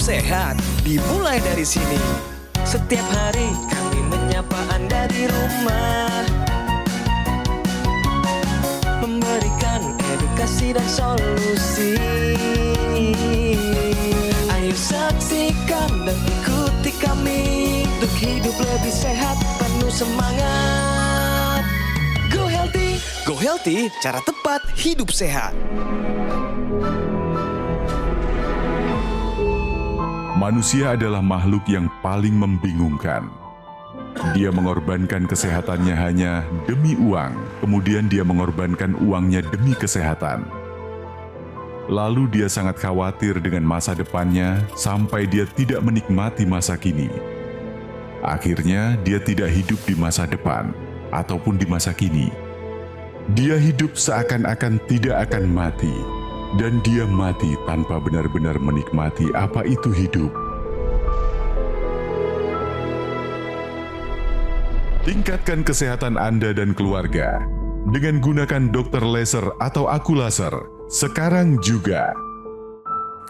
sehat dimulai dari sini. Setiap hari kami menyapa Anda di rumah, memberikan edukasi dan solusi. Ayo saksikan dan ikuti kami untuk hidup lebih sehat, penuh semangat. Go Healthy, cara tepat hidup sehat. Manusia adalah makhluk yang paling membingungkan. Dia mengorbankan kesehatannya hanya demi uang, kemudian dia mengorbankan uangnya demi kesehatan. Lalu dia sangat khawatir dengan masa depannya sampai dia tidak menikmati masa kini. Akhirnya dia tidak hidup di masa depan ataupun di masa kini. Dia hidup seakan-akan tidak akan mati, dan dia mati tanpa benar-benar menikmati apa itu hidup. Tingkatkan kesehatan Anda dan keluarga dengan gunakan dokter laser atau aku laser sekarang juga.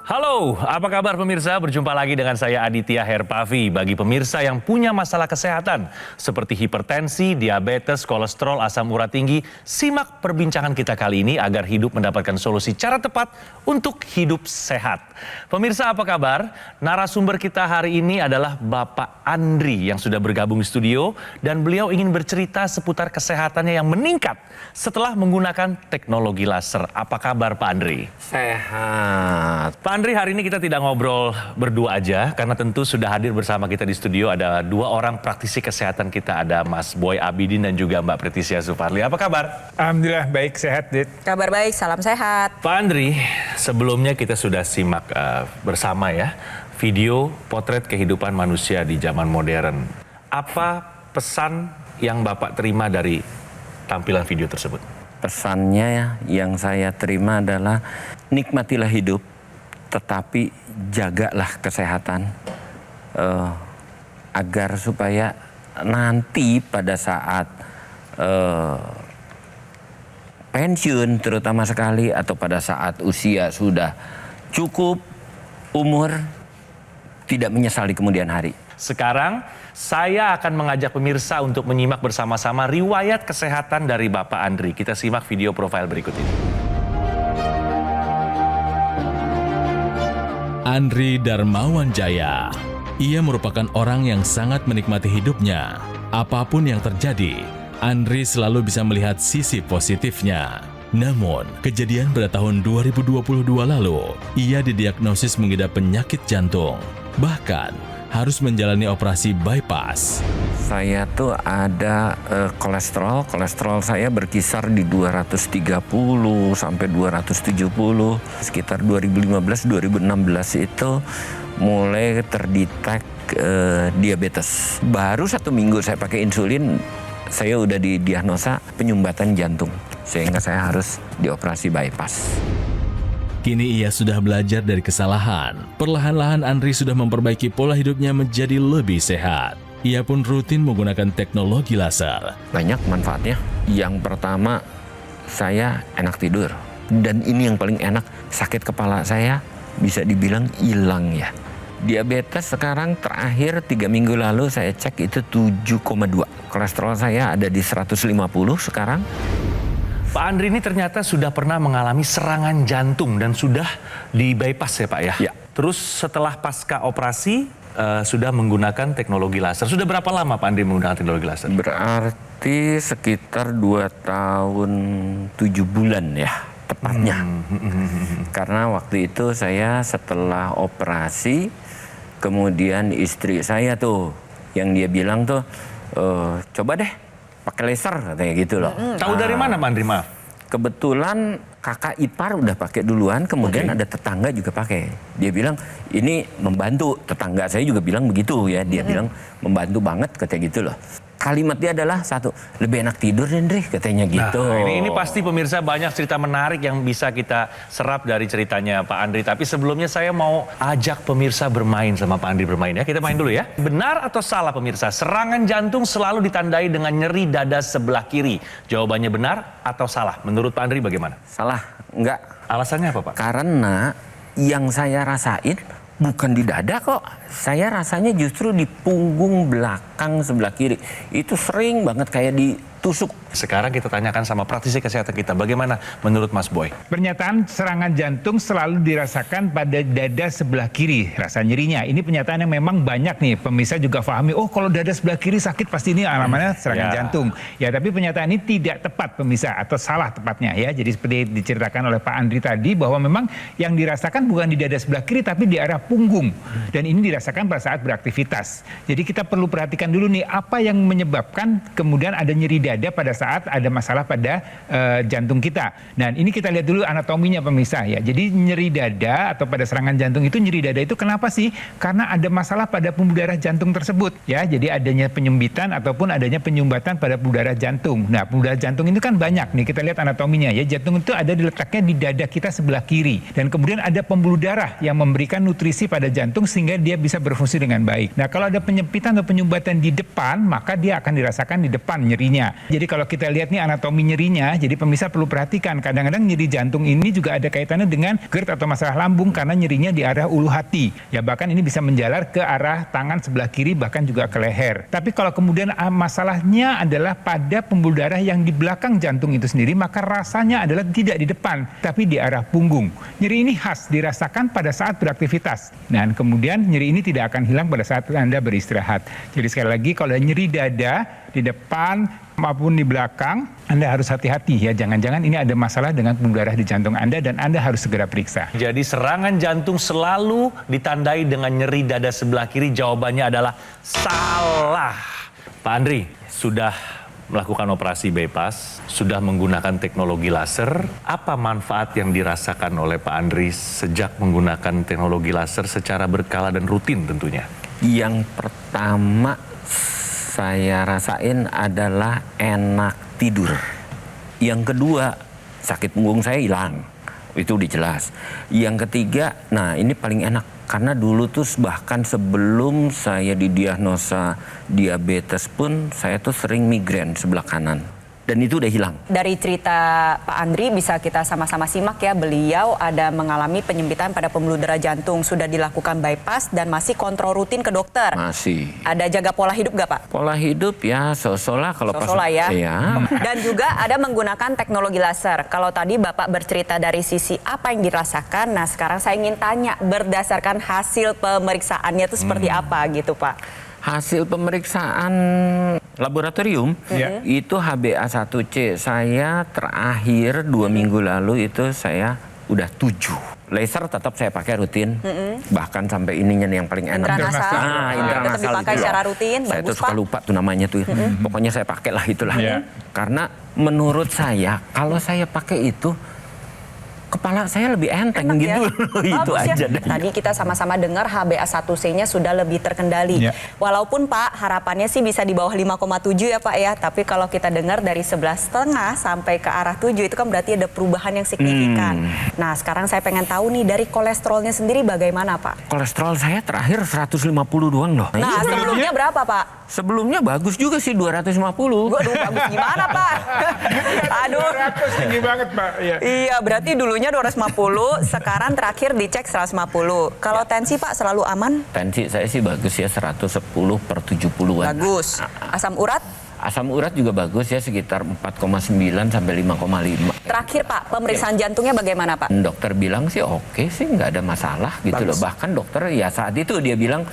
Halo, apa kabar pemirsa? Berjumpa lagi dengan saya Aditya Herpavi. Bagi pemirsa yang punya masalah kesehatan seperti hipertensi, diabetes, kolesterol, asam urat tinggi, simak perbincangan kita kali ini agar hidup mendapatkan solusi cara tepat untuk hidup sehat. Pemirsa apa kabar? Narasumber kita hari ini adalah Bapak Andri yang sudah bergabung di studio dan beliau ingin bercerita seputar kesehatannya yang meningkat setelah menggunakan teknologi laser. Apa kabar Pak Andri? Sehat. Pak Andri, hari ini kita tidak ngobrol berdua aja karena tentu sudah hadir bersama kita di studio ada dua orang praktisi kesehatan kita, ada Mas Boy Abidin dan juga Mbak Pretisia Suparli. Apa kabar? Alhamdulillah baik, sehat Dit. Kabar baik, salam sehat. Pak Andri, sebelumnya kita sudah simak bersama ya video potret kehidupan manusia di zaman modern. Apa pesan yang Bapak terima dari tampilan video tersebut? Pesannya yang saya terima adalah nikmatilah hidup, tetapi jagalah kesehatan agar supaya nanti pada saat pensiun terutama sekali atau pada saat usia sudah cukup umur tidak menyesal di kemudian hari. Sekarang saya akan mengajak pemirsa untuk menyimak bersama-sama riwayat kesehatan dari Bapak Andri. Kita simak video profil berikut ini. Andri Darmawan Jaya. Ia merupakan orang yang sangat menikmati hidupnya. Apapun yang terjadi, Andri selalu bisa melihat sisi positifnya. Namun, kejadian pada tahun 2022 lalu, ia didiagnosis mengidap penyakit jantung. Bahkan, harus menjalani operasi bypass. Saya tuh ada kolesterol saya berkisar di 230 sampai 270. Sekitar 2015-2016 itu mulai terdetek diabetes. Baru 1 minggu saya pakai insulin, saya udah didiagnosa penyumbatan jantung. Sehingga saya harus dioperasi bypass. Kini ia sudah belajar dari kesalahan. Perlahan-lahan Andri sudah memperbaiki pola hidupnya menjadi lebih sehat. Ia pun rutin menggunakan teknologi laser. Banyak manfaatnya. Yang pertama, saya enak tidur. Dan ini yang paling enak, sakit kepala saya bisa dibilang hilang ya. Diabetes sekarang terakhir 3 minggu lalu saya cek itu 7,2. Kolesterol saya ada di 150 sekarang. Pak Andri ini ternyata sudah pernah mengalami serangan jantung dan sudah di bypass ya Pak ya? Ya. Terus setelah pasca operasi sudah menggunakan teknologi laser. Sudah berapa lama Pak Andri menggunakan teknologi laser? Berarti sekitar 2 tahun 7 bulan ya tepatnya. Karena waktu itu saya setelah operasi, kemudian istri saya tuh yang dia bilang tuh, coba deh pakai laser katanya gitu loh. Tahu dari mana Pak Andri, maaf? Kebetulan kakak ipar udah pakai duluan, kemudian ada tetangga juga pakai. Dia bilang ini membantu, tetangga saya juga bilang begitu ya. Dia bilang membantu banget katanya gitu loh. Kalimatnya adalah satu, lebih enak tidur Hendri katanya gitu. Nah, ini pasti pemirsa banyak cerita menarik yang bisa kita serap dari ceritanya Pak Andri. Tapi sebelumnya saya mau ajak pemirsa bermain sama Pak Andri bermain ya. Kita main dulu ya. Benar atau salah pemirsa? Serangan jantung selalu ditandai dengan nyeri dada sebelah kiri. Jawabannya benar atau salah? Menurut Pak Andri bagaimana? Salah, enggak. Alasannya apa Pak? Karena yang saya rasain bukan di dada kok. Saya rasanya justru di punggung belakang sebelah kiri. Itu sering banget kayak ditusuk. Sekarang kita tanyakan sama praktisi kesehatan kita, bagaimana menurut Mas Boy? Pernyataan serangan jantung selalu dirasakan pada dada sebelah kiri, rasa nyerinya. Ini pernyataan yang memang banyak nih, pemirsa juga pahami, oh kalau dada sebelah kiri sakit pasti ini namanya serangan jantung. Ya, tapi pernyataan ini tidak tepat pemirsa, atau salah tepatnya ya. Jadi seperti diceritakan oleh Pak Andri tadi, bahwa memang yang dirasakan bukan di dada sebelah kiri, tapi di arah punggung. Dan ini dirasakan pada saat beraktivitas. Jadi kita perlu perhatikan dulu nih, apa yang menyebabkan kemudian ada nyeri dada pada saat ada masalah pada jantung kita. Dan ini kita lihat dulu anatominya pemirsa ya. Jadi nyeri dada atau pada serangan jantung itu, nyeri dada itu kenapa sih? Karena ada masalah pada pembuluh darah jantung tersebut ya. Jadi adanya penyumbitan ataupun adanya penyumbatan pada pembuluh darah jantung. Nah, pembuluh darah jantung itu kan banyak nih, kita lihat anatominya ya. Jantung itu ada diletaknya di dada kita sebelah kiri, dan kemudian ada pembuluh darah yang memberikan nutrisi pada jantung sehingga dia bisa berfungsi dengan baik. Nah, kalau ada penyempitan atau penyumbatan di depan, maka dia akan dirasakan di depan nyerinya. Jadi kalau kita lihat nih anatomi nyerinya, jadi pemirsa perlu perhatikan, kadang-kadang nyeri jantung ini juga ada kaitannya dengan GERD atau masalah lambung karena nyerinya di arah ulu hati. Ya, bahkan ini bisa menjalar ke arah tangan sebelah kiri, bahkan juga ke leher. Tapi kalau kemudian masalahnya adalah pada pembuluh darah yang di belakang jantung itu sendiri, maka rasanya adalah tidak di depan, tapi di arah punggung. Nyeri ini khas dirasakan pada saat beraktivitas. Dan kemudian nyeri ini tidak akan hilang pada saat Anda beristirahat. Jadi sekali lagi, kalau ada nyeri dada di depan maupun di belakang, Anda harus hati-hati ya. Jangan-jangan ini ada masalah dengan pembuluh darah di jantung Anda dan Anda harus segera periksa. Jadi serangan jantung selalu ditandai dengan nyeri dada sebelah kiri. Jawabannya adalah salah. Pak Andri, sudah melakukan operasi bypass, sudah menggunakan teknologi laser. Apa manfaat yang dirasakan oleh Pak Andri sejak menggunakan teknologi laser secara berkala dan rutin tentunya? Yang pertama saya rasain adalah enak tidur. Yang kedua, sakit punggung saya hilang. Itu udah jelas. Yang ketiga, nah ini paling enak. Karena dulu tuh bahkan sebelum saya didiagnosa diabetes pun, saya tuh sering migrain sebelah kanan. Dan itu udah hilang. Dari cerita Pak Andri bisa kita sama-sama simak ya, beliau ada mengalami penyempitan pada pembuluh darah jantung, sudah dilakukan bypass dan masih kontrol rutin ke dokter. Masih. Ada jaga pola hidup gak Pak? Pola hidup ya so-so lah kalau So-so lah ya. Iya. Dan juga ada menggunakan teknologi laser. Kalau tadi Bapak bercerita dari sisi apa yang dirasakan, nah sekarang saya ingin tanya berdasarkan hasil pemeriksaannya itu seperti apa gitu Pak? Hasil pemeriksaan laboratorium itu HbA1c saya terakhir 2 minggu lalu itu saya udah 7. Laser tetap saya pakai rutin, bahkan sampai ininya nih yang paling enak. Intranasal. Intranasal tetap dipakai itu secara loh. rutin, Saya bagus tuh suka Pak. lupa tuh namanya tuh. Pokoknya saya pakai lah itulah. Karena menurut saya kalau saya pakai itu kepala saya lebih enteng Enak gitu. Ya? Itu Bagus aja ya. deh. Tadi kita sama-sama dengar HbA1c-nya sudah lebih terkendali. Ya. Walaupun Pak harapannya sih bisa di bawah 5,7 ya Pak ya. Tapi kalau kita dengar dari 11,5 sampai ke arah 7 itu kan berarti ada perubahan yang signifikan. Nah sekarang saya pengen tahu nih dari kolesterolnya sendiri bagaimana Pak? Kolesterol saya terakhir 150 doang loh. Nah sebelumnya berapa Pak? Sebelumnya bagus juga sih 250. Aduh bagus gimana Pak? Aduh. Tinggi banget Pak. Ya. Iya berarti dulunya 250, sekarang terakhir dicek 150. Kalau tensi Pak selalu aman? Tensi saya sih bagus ya 110/70-an. Bagus. Asam urat? Asam urat juga bagus ya sekitar 4,9 sampai 5,5. Terakhir Pak, pemeriksaan jantungnya bagaimana Pak? Dokter bilang sih oke sih nggak ada masalah gitu loh. Bahkan dokter ya saat itu dia bilang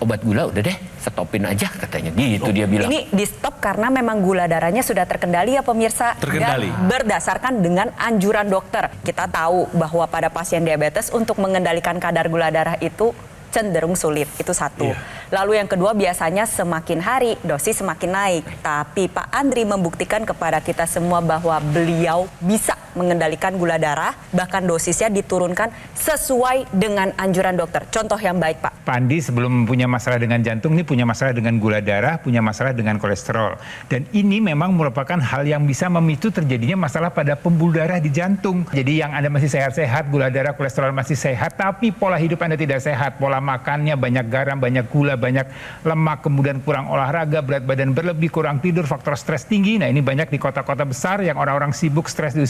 obat gula udah deh stopin aja katanya gitu dia bilang. Ini di stop karena memang gula darahnya sudah terkendali ya pemirsa. Terkendali. Dan berdasarkan dengan anjuran dokter. Kita tahu bahwa pada pasien diabetes untuk mengendalikan kadar gula darah itu cenderung sulit, itu satu. Lalu yang kedua biasanya semakin hari dosis semakin naik. Tapi Pak Andri membuktikan kepada kita semua bahwa beliau bisa mengendalikan gula darah, bahkan dosisnya diturunkan sesuai dengan anjuran dokter. Contoh yang baik Pak. Pak Andi sebelum punya masalah dengan jantung, ini punya masalah dengan gula darah, punya masalah dengan kolesterol. Dan ini memang merupakan hal yang bisa memicu terjadinya masalah pada pembuluh darah di jantung. Jadi yang Anda masih sehat-sehat, gula darah, kolesterol masih sehat, tapi pola hidup Anda tidak sehat. Pola makannya banyak garam, banyak gula, banyak lemak, kemudian kurang olahraga, berat badan berlebih, kurang tidur, faktor stres tinggi. Nah, ini banyak di kota-kota besar yang orang-orang sibuk, stres di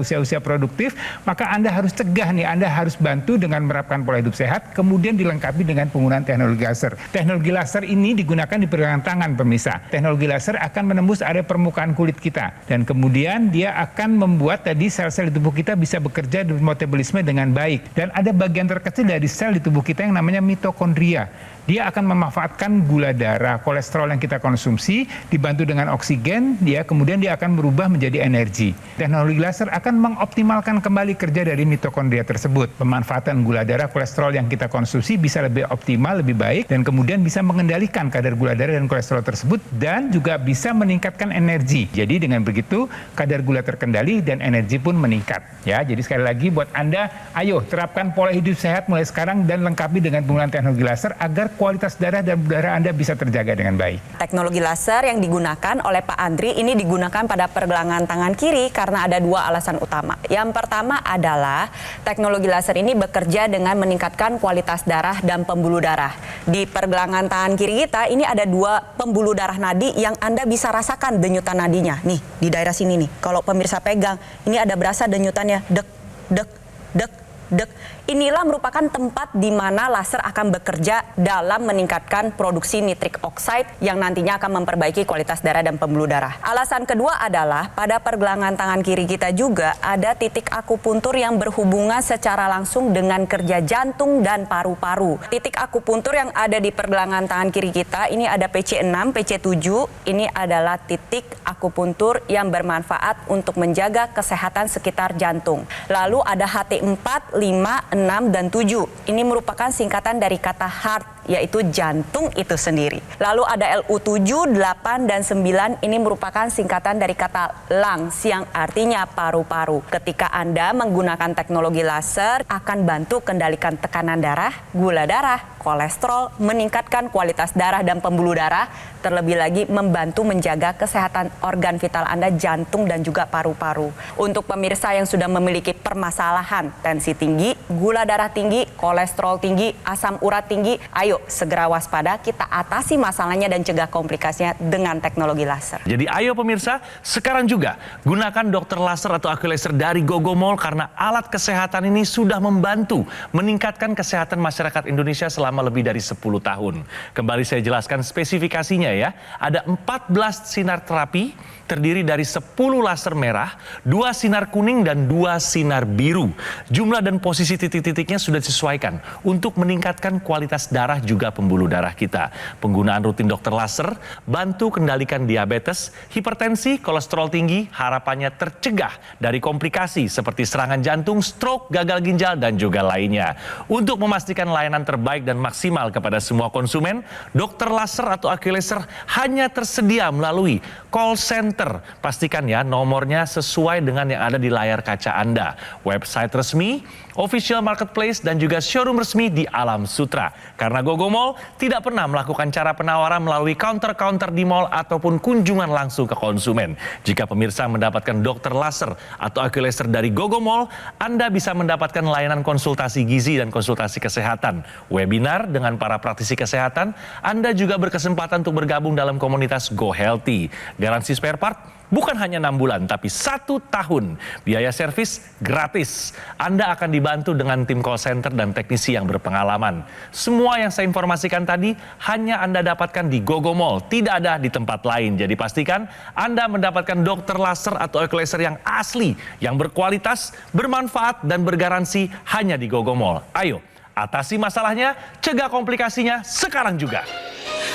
usia-usia produktif. Maka Anda harus cegah nih, Anda harus bantu dengan menerapkan pola hidup sehat, kemudian dilengkapi dengan penggunaan teknologi laser. Teknologi laser ini digunakan di pergelangan tangan, pemirsa. Teknologi laser akan menembus area permukaan kulit kita, dan kemudian dia akan membuat tadi sel-sel di tubuh kita bisa bekerja di metabolisme dengan baik. Dan ada bagian terkecil dari sel di tubuh kita yang namanya mitokondria. Dia akan memanfaatkan gula darah, kolesterol yang kita konsumsi, dibantu dengan oksigen, kemudian dia akan berubah menjadi energi. Teknologi laser akan mengoptimalkan kembali kerja dari mitokondria tersebut. Pemanfaatan gula darah, kolesterol yang kita konsumsi bisa lebih optimal, lebih baik, dan kemudian bisa mengendalikan kadar gula darah dan kolesterol tersebut, dan juga bisa meningkatkan energi. Jadi dengan begitu, kadar gula terkendali dan energi pun meningkat. Ya, jadi sekali lagi buat Anda, ayo terapkan pola hidup sehat mulai sekarang dan lengkapi dengan penggunaan teknologi laser agar kualitas darah dan udara Anda bisa terjaga dengan baik. Teknologi laser yang digunakan oleh Pak Andri ini digunakan pada pergelangan tangan kiri karena ada dua alasan utama. Yang pertama adalah teknologi laser ini bekerja dengan meningkatkan kualitas darah dan pembuluh darah. Di pergelangan tangan kiri kita ini ada dua pembuluh darah nadi yang Anda bisa rasakan denyutan nadinya. Nih, di daerah sini nih. Kalau pemirsa pegang, ini ada berasa denyutannya dek, dek, dek, dek. Inilah merupakan tempat di mana laser akan bekerja dalam meningkatkan produksi nitrik oxide yang nantinya akan memperbaiki kualitas darah dan pembuluh darah. Alasan kedua adalah pada pergelangan tangan kiri kita juga ada titik akupuntur yang berhubungan secara langsung dengan kerja jantung dan paru-paru. Titik akupuntur yang ada di pergelangan tangan kiri kita ini ada PC6, PC7. Ini adalah titik akupuntur yang bermanfaat untuk menjaga kesehatan sekitar jantung. Lalu ada HT4, 5, 6, dan 7. Ini merupakan singkatan dari kata heart, yaitu jantung itu sendiri. Lalu ada LU7, 8, dan 9. Ini merupakan singkatan dari kata lungs yang artinya paru-paru. Ketika Anda menggunakan teknologi laser, akan bantu kendalikan tekanan darah, gula darah, kolesterol, meningkatkan kualitas darah dan pembuluh darah, terlebih lagi membantu menjaga kesehatan organ vital Anda, jantung dan juga paru-paru. Untuk pemirsa yang sudah memiliki permasalahan tensi tinggi, gula darah tinggi, kolesterol tinggi, asam urat tinggi, ayo segera waspada, kita atasi masalahnya dan cegah komplikasinya dengan teknologi laser. Jadi ayo pemirsa, sekarang juga gunakan dokter laser atau AccuLaser dari Gogomall karena alat kesehatan ini sudah membantu meningkatkan kesehatan masyarakat Indonesia selama lebih dari 10 tahun. Kembali saya jelaskan spesifikasinya ya. Ada 14 sinar terapi terdiri dari 10 laser merah, 2 sinar kuning dan 2 sinar biru. Jumlah dan posisi titik-titiknya sudah disesuaikan untuk meningkatkan kualitas darah juga pembuluh darah kita. Penggunaan rutin dokter laser bantu kendalikan diabetes, hipertensi, kolesterol tinggi, harapannya tercegah dari komplikasi seperti serangan jantung, stroke, gagal ginjal dan juga lainnya. Untuk memastikan layanan terbaik dan maksimal kepada semua konsumen, dokter laser atau AccuLaser hanya tersedia melalui call center. Pastikan ya nomornya sesuai dengan yang ada di layar kaca Anda. Website resmi, official marketplace dan juga showroom resmi di Alam Sutra. Karena Gogomall tidak pernah melakukan cara penawaran melalui counter-counter di mall ataupun kunjungan langsung ke konsumen. Jika pemirsa mendapatkan dokter laser atau AccuLaser dari Gogomall, Anda bisa mendapatkan layanan konsultasi gizi dan konsultasi kesehatan, webinar dengan para praktisi kesehatan. Anda juga berkesempatan untuk bergabung dalam komunitas Go Healthy. Garansi spare part bukan hanya 6 bulan, tapi 1 tahun. Biaya servis gratis. Anda akan dibantu dengan tim call center dan teknisi yang berpengalaman. Semua yang saya informasikan tadi hanya Anda dapatkan di Gogomall, tidak ada di tempat lain. Jadi pastikan Anda mendapatkan dokter laser atau AccuLaser yang asli, yang berkualitas, bermanfaat, dan bergaransi hanya di Gogomall. Ayo, atasi masalahnya, cegah komplikasinya sekarang juga.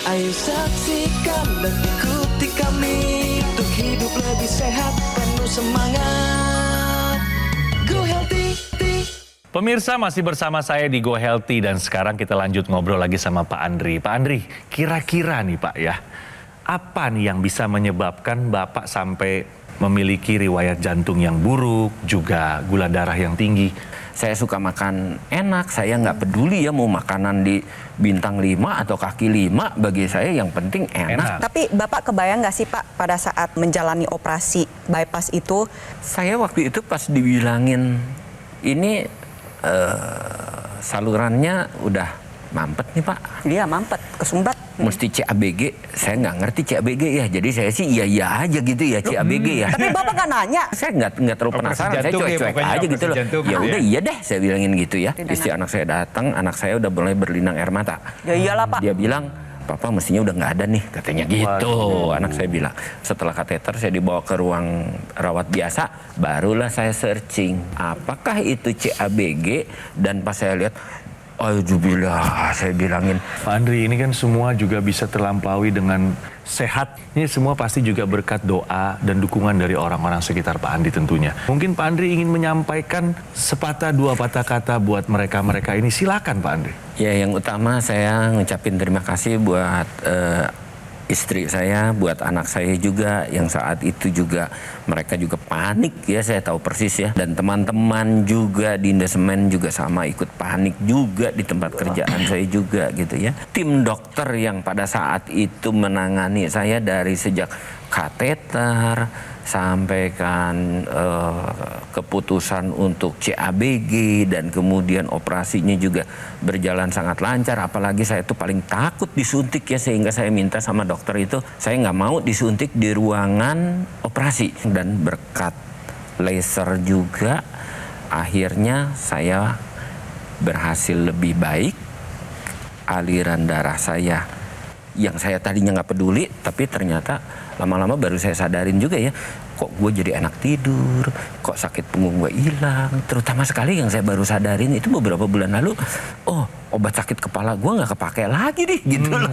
Ayo saksikan dan ikuti kami untuk hidup lebih sehat, penuh semangat. Go Healthy. Pemirsa masih bersama saya di Go Healthy dan sekarang kita lanjut ngobrol lagi sama Pak Andri. Pak Andri, kira-kira nih Pak ya, apa nih yang bisa menyebabkan Bapak sampai memiliki riwayat jantung yang buruk, juga gula darah yang tinggi? Saya suka makan enak, saya nggak peduli ya mau makanan di bintang 5 atau kaki 5, bagi saya yang penting enak. Tapi Bapak kebayang nggak sih Pak pada saat menjalani operasi bypass itu? Saya waktu itu pas dibilangin ini salurannya udah mampet nih Pak. Iya, mampet, kesumbat. Mesti CABG, saya nggak ngerti CABG ya. Jadi saya sih iya aja gitu ya CABG ya. Tapi Bapak nggak nanya. Saya nggak terlalu Operasi penasaran, saya jantung ya, cuek-cuek pokoknya aja gitu operasi loh. jantung Ya gitu udah ya. iya deh, saya bilangin gitu ya. Tidak Istri nanya. anak saya datang, anak saya udah mulai berlinang air mata. Ya iyalah Pak. Dia bilang, Papa mestinya udah nggak ada nih, katanya gitu. Anak saya bilang. Setelah kateter saya dibawa ke ruang rawat biasa, barulah saya searching apakah itu CABG, dan pas saya lihat, alhamdulillah, saya bilangin, Pak Andri, ini kan semua juga bisa terlampaui dengan sehat. Ini semua pasti juga berkat doa dan dukungan dari orang-orang sekitar Pak Andri tentunya. Mungkin Pak Andri ingin menyampaikan sepatah dua patah kata buat mereka-mereka ini. Silakan Pak Andri. ya yang utama saya ngucapin terima kasih buat istri saya, buat anak saya juga yang saat itu juga mereka juga panik ya, saya tahu persis ya, dan teman-teman juga di Indosemen juga sama ikut panik juga di tempat kerjaan saya juga gitu ya. Tim dokter yang pada saat itu menangani saya dari sejak kateter sampai kan keputusan untuk CABG dan kemudian operasinya juga berjalan sangat lancar, apalagi saya itu paling takut disuntik ya, sehingga saya minta sama dokter itu saya nggak mau disuntik di ruangan operasi, dan berkat laser juga akhirnya saya berhasil lebih baik. Aliran darah saya yang saya tadinya nggak peduli, tapi ternyata lama-lama baru saya sadarin juga ya, kok gue jadi enak tidur, kok sakit punggung gue hilang. Terutama sekali yang saya baru sadarin itu beberapa bulan lalu, oh obat sakit kepala gue nggak kepake lagi nih gitu loh.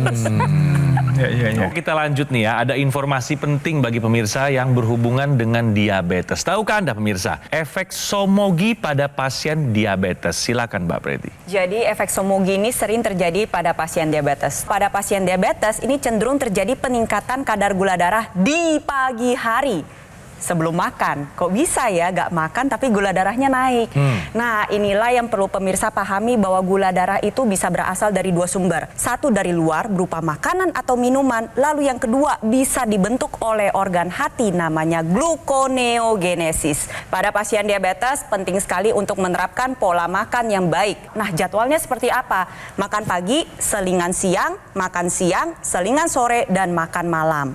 Oh, kita lanjut nih ya, ada informasi penting bagi pemirsa yang berhubungan dengan diabetes. Tahukah Anda pemirsa, efek somogi pada pasien diabetes? Silakan Mbak Preti. Jadi efek somogi ini sering terjadi pada pasien diabetes. Pada pasien diabetes ini cenderung terjadi peningkatan kadar gula darah di pagi hari. Sebelum makan, kok bisa ya gak makan tapi gula darahnya naik. Nah inilah yang perlu pemirsa pahami, bahwa gula darah itu bisa berasal dari dua sumber. Satu dari luar berupa makanan atau minuman, lalu yang kedua bisa dibentuk oleh organ hati namanya gluconeogenesis. Pada pasien diabetes penting sekali untuk menerapkan pola makan yang baik. Nah jadwalnya seperti apa? Makan pagi, selingan siang, makan siang, selingan sore, dan makan malam.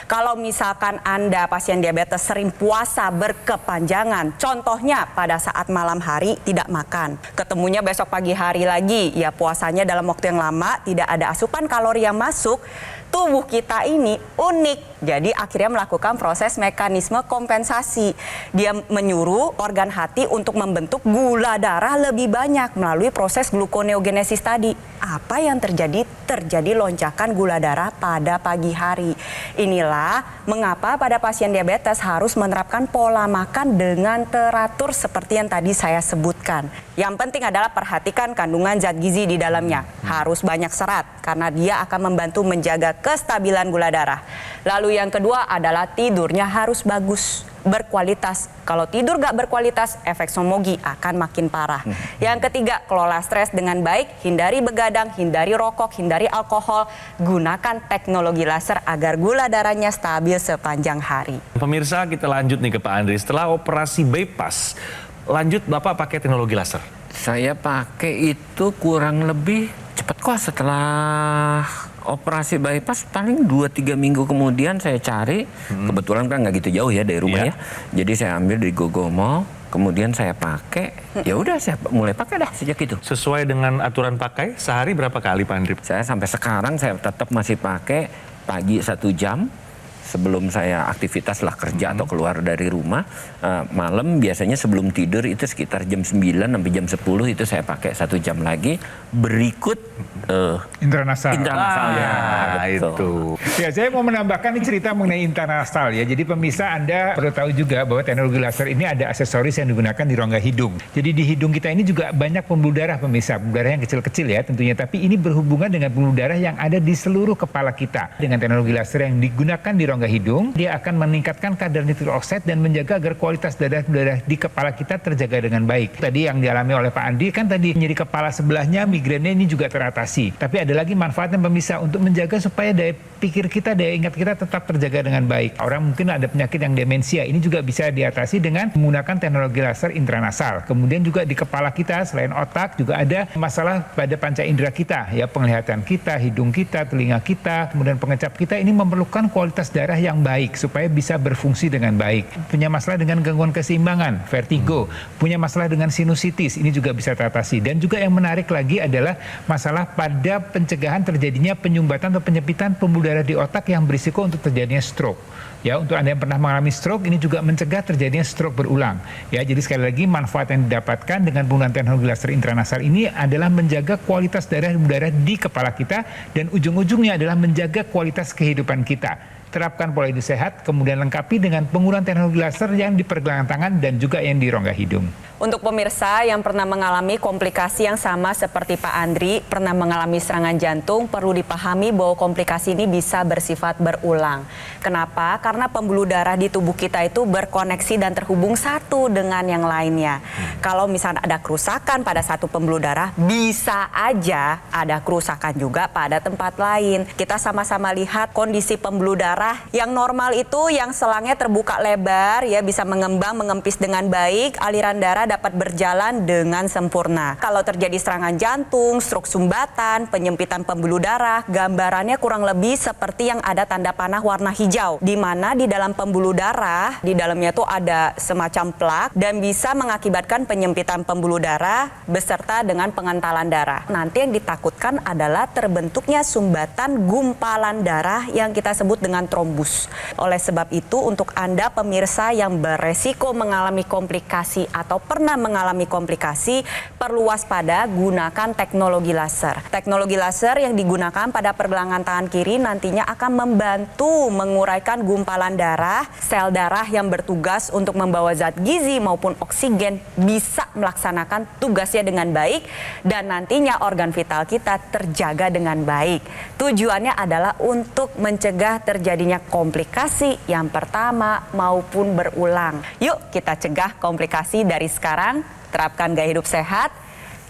Kalau misalkan Anda pasien diabetes sering puasa berkepanjangan, contohnya pada saat malam hari tidak makan, ketemunya besok pagi hari lagi, ya puasanya dalam waktu yang lama, tidak ada asupan kalori yang masuk, tubuh kita ini unik. Jadi akhirnya melakukan proses mekanisme kompensasi. Dia menyuruh organ hati untuk membentuk gula darah lebih banyak melalui proses gluconeogenesis tadi. Apa yang terjadi? Terjadi lonjakan gula darah pada pagi hari. Inilah mengapa pada pasien diabetes harus menerapkan pola makan dengan teratur seperti yang tadi saya sebutkan. Yang penting adalah perhatikan kandungan zat gizi di dalamnya. Harus banyak serat karena dia akan membantu menjaga kestabilan gula darah. Lalu yang kedua adalah tidurnya harus bagus, berkualitas. Kalau tidur gak berkualitas, efek somogi akan makin parah. Yang ketiga, kelola stres dengan baik, hindari begadang, hindari rokok, hindari alkohol, gunakan teknologi laser agar gula darahnya stabil sepanjang hari. Pemirsa, kita lanjut nih ke Pak Andri. Setelah operasi bypass, lanjut Bapak pakai teknologi laser. Saya pakai itu kurang lebih cepat kok, setelah operasi bypass paling 2-3 minggu kemudian saya cari, kebetulan kan nggak gitu jauh ya dari rumah ya, jadi saya ambil di Gogomo, kemudian saya pakai, ya udah saya mulai pakai dah sejak itu. Sesuai dengan aturan pakai, sehari berapa kali Pak Andri? Saya sampai sekarang saya tetap masih pakai pagi 1 jam sebelum saya aktivitas lah, kerja atau keluar dari rumah. Malam biasanya sebelum tidur itu sekitar jam 9 sampai jam 10 itu saya pakai 1 jam lagi. Berikut Intranasal. intranasalnya. Itu. Ya, saya mau menambahkan ini cerita mengenai intranasal ya. Jadi pemirsa, Anda perlu tahu juga bahwa teknologi laser ini ada aksesoris yang digunakan di rongga hidung. Jadi di hidung kita ini juga banyak pembuluh darah pemirsa. Pembuluh darah yang kecil-kecil ya tentunya. Tapi ini berhubungan dengan pembuluh darah yang ada di seluruh kepala kita. Dengan teknologi laser yang digunakan di rongga rongga hidung, dia akan meningkatkan kadar nitric oxide dan menjaga agar kualitas darah di kepala kita terjaga dengan baik. Tadi yang dialami oleh Pak Andri kan tadi nyeri kepala sebelahnya, migrainnya ini juga teratasi. Tapi ada lagi manfaatnya pemirsa untuk menjaga supaya daya pikir kita, daya ingat kita tetap terjaga dengan baik. Orang mungkin ada penyakit yang demensia, ini juga bisa diatasi dengan menggunakan teknologi laser intranasal. Kemudian juga di kepala kita selain otak juga ada masalah pada panca indera kita, ya, penglihatan kita, hidung kita, telinga kita, kemudian pengecap kita ini memerlukan kualitas darah yang baik supaya bisa berfungsi dengan baik. Punya masalah dengan gangguan keseimbangan, vertigo, punya masalah dengan sinusitis, ini juga bisa teratasi. Dan juga yang menarik lagi adalah masalah pada pencegahan terjadinya penyumbatan atau penyempitan pembuluh darah di otak yang berisiko untuk terjadinya stroke. Ya, untuk Anda yang pernah mengalami stroke, ini juga mencegah terjadinya stroke berulang. Ya, jadi sekali lagi manfaat yang didapatkan dengan penggunaan teknologi laser intranasal ini adalah menjaga kualitas darah dan udara di kepala kita dan ujung-ujungnya adalah menjaga kualitas kehidupan kita. Terapkan pola hidup sehat, kemudian lengkapi dengan penggunaan teknologi laser yang di pergelangan tangan dan juga yang di rongga hidung. Untuk pemirsa yang pernah mengalami komplikasi yang sama seperti Pak Andri, pernah mengalami serangan jantung, perlu dipahami bahwa komplikasi ini bisa bersifat berulang. Kenapa? Karena pembuluh darah di tubuh kita itu berkoneksi dan terhubung satu dengan yang lainnya. Kalau misalnya ada kerusakan pada satu pembuluh darah, bisa aja ada kerusakan juga pada tempat lain. Kita sama-sama lihat kondisi pembuluh darah yang normal itu yang selangnya terbuka lebar, ya, bisa mengembang, mengempis dengan baik, aliran darah dapat berjalan dengan sempurna. Kalau terjadi serangan jantung, stroke sumbatan, penyempitan pembuluh darah, gambarannya kurang lebih seperti yang ada tanda panah warna hijau, di mana di dalam pembuluh darah, di dalamnya tuh ada semacam plak dan bisa mengakibatkan penyempitan pembuluh darah beserta dengan pengentalan darah. Nanti yang ditakutkan adalah terbentuknya sumbatan gumpalan darah yang kita sebut dengan trombus. Oleh sebab itu, untuk Anda pemirsa yang beresiko mengalami komplikasi atau pernah mengalami komplikasi, perlu waspada, gunakan teknologi laser. Teknologi laser yang digunakan pada pergelangan tangan kiri nantinya akan membantu menguraikan gumpalan darah, sel darah yang bertugas untuk membawa zat gizi maupun oksigen bisa melaksanakan tugasnya dengan baik dan nantinya organ vital kita terjaga dengan baik. Tujuannya adalah untuk mencegah terjadinya komplikasi yang pertama maupun berulang. Yuk kita cegah komplikasi dari sekarang, terapkan gaya hidup sehat,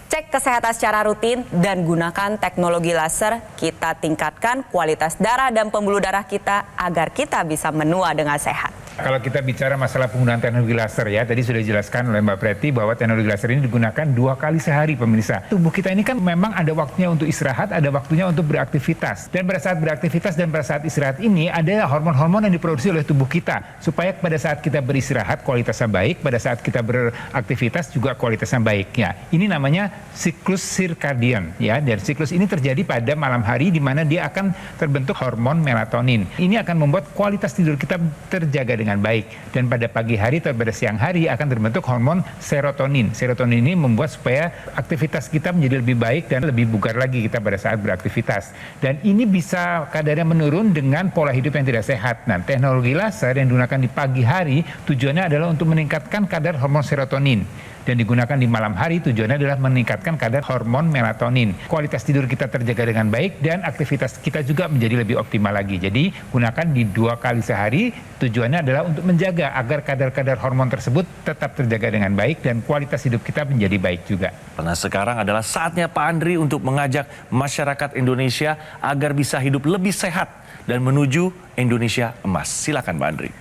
cek kesehatan secara rutin, dan gunakan teknologi laser. Kita tingkatkan kualitas darah dan pembuluh darah kita agar kita bisa menua dengan sehat. Kalau kita bicara masalah penggunaan teknologi laser, ya, tadi sudah dijelaskan oleh Mbak Preti bahwa teknologi laser ini digunakan 2 kali sehari, pemirsa. Tubuh kita ini kan memang ada waktunya untuk istirahat, ada waktunya untuk beraktivitas. Dan pada saat beraktivitas dan pada saat istirahat ini ada hormon-hormon yang diproduksi oleh tubuh kita supaya pada saat kita beristirahat kualitasnya baik, pada saat kita beraktivitas juga kualitasnya baik. Ya, ini namanya siklus circadian, ya. Dan siklus ini terjadi pada malam hari di mana dia akan terbentuk hormon melatonin. Ini akan membuat kualitas tidur kita terjaga dengan baik, dan pada pagi hari atau pada siang hari akan terbentuk hormon serotonin. Serotonin ini membuat supaya aktivitas kita menjadi lebih baik dan lebih bugar lagi kita pada saat beraktivitas. Dan ini bisa kadarnya menurun dengan pola hidup yang tidak sehat. Nah, teknologi laser yang digunakan di pagi hari tujuannya adalah untuk meningkatkan kadar hormon serotonin. Dan digunakan di malam hari tujuannya adalah meningkatkan kadar hormon melatonin. Kualitas tidur kita terjaga dengan baik dan aktivitas kita juga menjadi lebih optimal lagi. Jadi gunakan di 2 kali sehari, tujuannya adalah untuk menjaga agar kadar-kadar hormon tersebut tetap terjaga dengan baik dan kualitas hidup kita menjadi baik juga. Nah, sekarang adalah saatnya Pak Andri untuk mengajak masyarakat Indonesia agar bisa hidup lebih sehat dan menuju Indonesia emas. Silakan Pak Andri.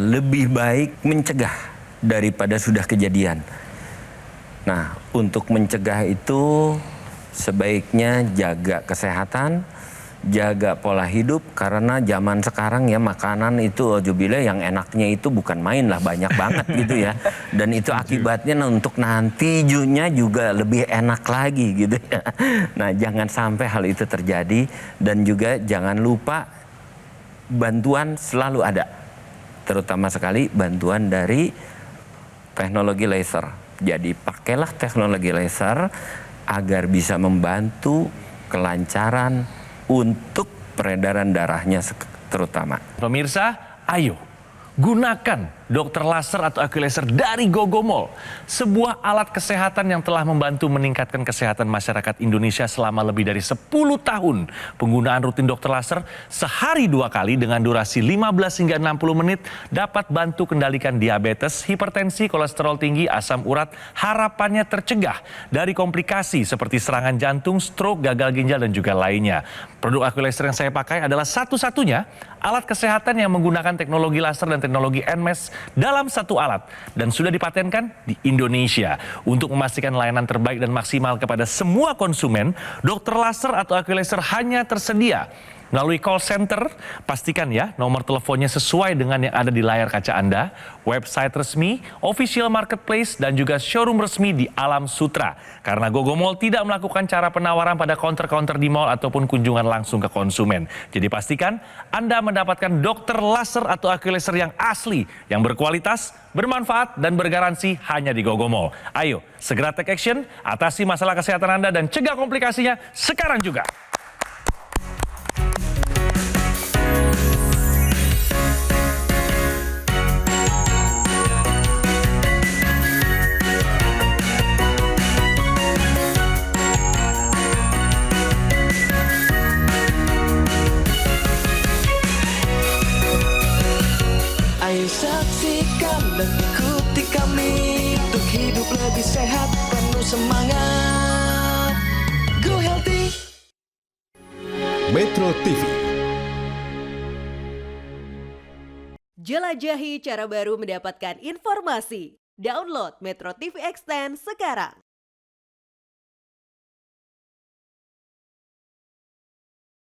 Lebih baik mencegah daripada sudah kejadian. Nah, untuk mencegah itu sebaiknya jaga kesehatan, jaga pola hidup, karena zaman sekarang ya makanan itu alhamdulillah yang enaknya itu bukan main lah, banyak banget gitu ya. Dan itu akibatnya untuk nantinya juga lebih enak lagi gitu ya. Nah, jangan sampai hal itu terjadi, dan juga jangan lupa bantuan selalu ada. Terutama sekali bantuan dari teknologi laser. Jadi pakailah teknologi laser agar bisa membantu kelancaran untuk peredaran darahnya terutama. Pemirsa, ayo gunakan dokter laser atau Aqualaser dari Gogomol. Sebuah alat kesehatan yang telah membantu meningkatkan kesehatan masyarakat Indonesia selama lebih dari 10 tahun. Penggunaan rutin dokter laser sehari 2 kali dengan durasi 15 hingga 60 menit dapat bantu kendalikan diabetes, hipertensi, kolesterol tinggi, asam urat. Harapannya tercegah dari komplikasi seperti serangan jantung, stroke, gagal ginjal, dan juga lainnya. Produk Aqualaser yang saya pakai adalah satu-satunya alat kesehatan yang menggunakan teknologi laser dan teknologi NMES dalam satu alat dan sudah dipatenkan di Indonesia. Untuk memastikan layanan terbaik dan maksimal kepada semua konsumen, dokter laser atau Aqualaser hanya tersedia melalui call center. Pastikan ya nomor teleponnya sesuai dengan yang ada di layar kaca Anda, website resmi, official marketplace, dan juga showroom resmi di Alam Sutra. Karena Gogomol tidak melakukan cara penawaran pada counter-counter di mall ataupun kunjungan langsung ke konsumen. Jadi pastikan Anda mendapatkan dokter laser atau Aqualaser yang asli, yang berkualitas, bermanfaat, dan bergaransi hanya di Gogomol. Ayo, segera take action, atasi masalah kesehatan Anda dan cegah komplikasinya sekarang juga. Ayo saksikan dan ikuti kami untuk hidup lebih sehat, penuh semangat. Go Healthy. Metro TV. Jelajahi cara baru mendapatkan informasi. Download Metro TV Extend sekarang.